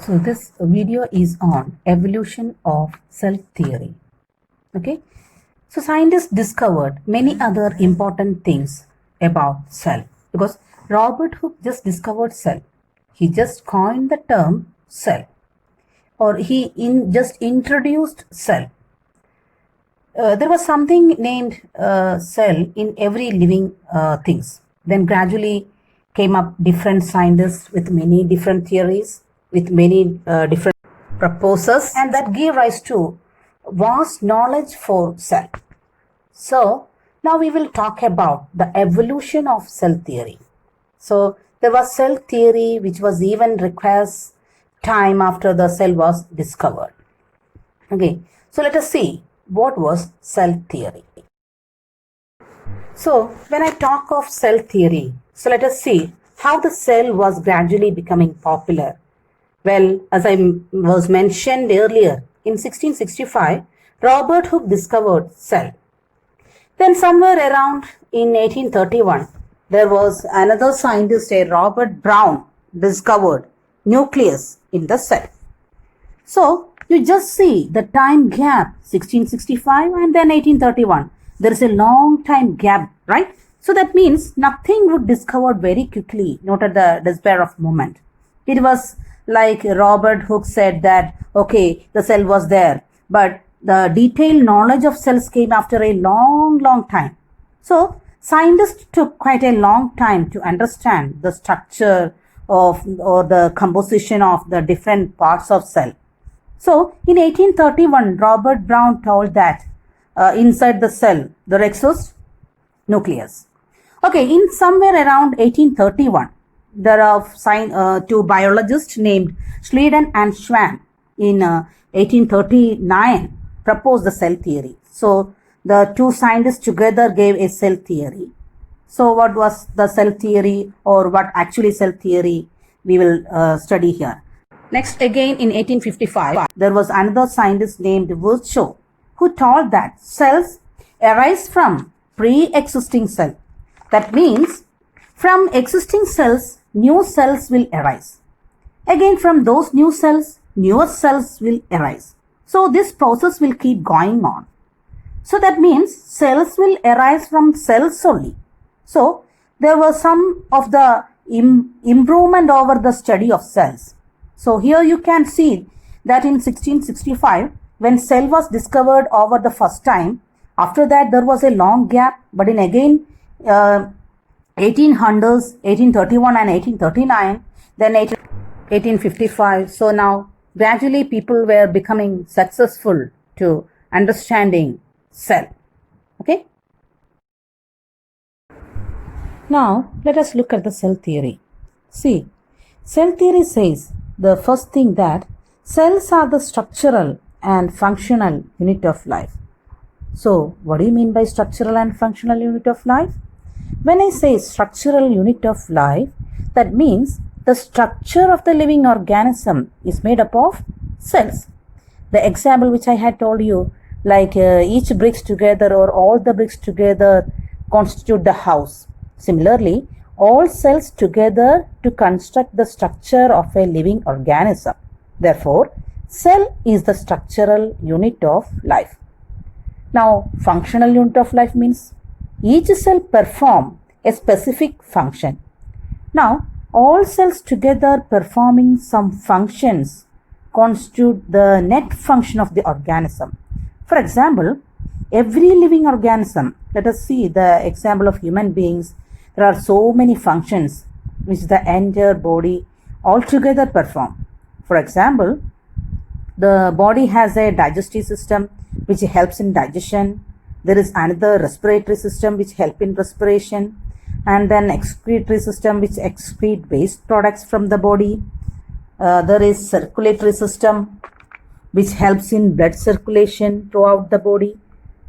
So this video is on evolution of cell theory. Okay. So scientists discovered many other important things about cell because Robert Hooke just discovered cell. He just coined the term cell, or just introduced cell. There was something named cell in every living things. Then gradually came up different scientists with many different theories, with many different proposals, and that gave rise to vast knowledge for cell. So now we will talk about the evolution of cell theory. So there was cell theory which was even requires time after the cell was discovered. Okay, so let us see what was cell theory. So when I talk of cell theory, so let us see how the cell was gradually becoming popular. Well, as I was mentioned earlier, in 1665, Robert Hooke discovered cell. Then somewhere around in 1831, there was another scientist, Robert Brown, discovered nucleus in the cell. So you just see the time gap, 1665 and then 1831. There is a long time gap, right? So that means nothing would discovered very quickly, not at the despair of moment. It was like Robert Hooke said that, okay, the cell was there, but the detailed knowledge of cells came after a long time. So scientists took quite a long time to understand the structure of or the composition of the different parts of cell. So in 1831, Robert Brown told that inside the cell there exists nucleus. Okay, in somewhere around 1831, there are two biologists named Schleiden and Schwann in 1839 proposed the cell theory. So the two scientists together gave a cell theory. So what was the cell theory, or what actually cell theory we will study here. Next, again in 1855, there was another scientist named Virchow who told that cells arise from pre-existing cell. That means from existing cells, new cells will arise. Again, from those new cells, newer cells will arise. So this process will keep going on. So that means cells will arise from cells only. So there was some of the improvement over the study of cells. So here you can see that in 1665, when cell was discovered over the first time, after that there was a long gap, but in again 1800s, 1831 and 1839, then 1855. So now gradually people were becoming successful to understanding cell. Okay. Now let us look at the cell theory. See, cell theory says the first thing that cells are the structural and functional unit of life. So what do you mean by structural and functional unit of life? When I say structural unit of life, that means the structure of the living organism is made up of cells. The example which I had told you, like each bricks together or all the bricks together constitute the house. Similarly, all cells together to construct the structure of a living organism. Therefore, cell is the structural unit of life. Now, functional unit of life means each cell perform a specific function. Now, all cells together performing some functions constitute the net function of the organism. For example, every living organism, let us see the example of human beings. There are so many functions which the entire body altogether perform. For example, the body has a digestive system which helps in digestion. There is another respiratory system which helps in respiration, and then excretory system which excrete waste products from the body. There is circulatory system which helps in blood circulation throughout the body.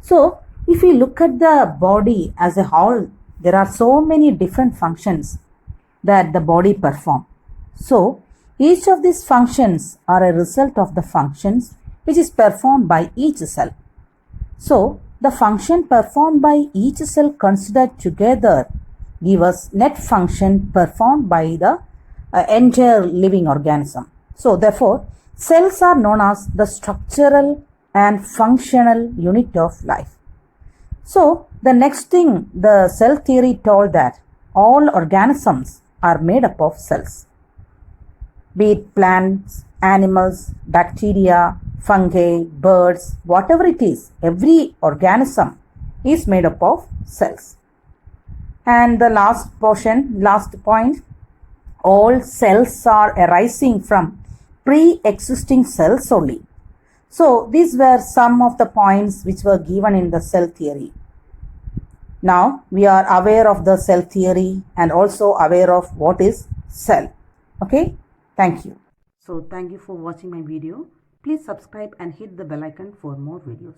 So if we look at the body as a whole, there are so many different functions that the body perform. So each of these functions are a result of the functions which is performed by each cell. So the function performed by each cell considered together give us net function performed by the entire living organism. So therefore, cells are known as the structural and functional unit of life. So the next thing, the cell theory told that all organisms are made up of cells, be it plants, animals, bacteria, fungi, birds, whatever it is, every organism is made up of cells. And the last point, all cells are arising from pre-existing cells only. So these were some of the points which were given in the cell theory. Now we are aware of the cell theory and also aware of what is cell. Okay, thank you. So thank you for watching my video. Please subscribe and hit the bell icon for more videos.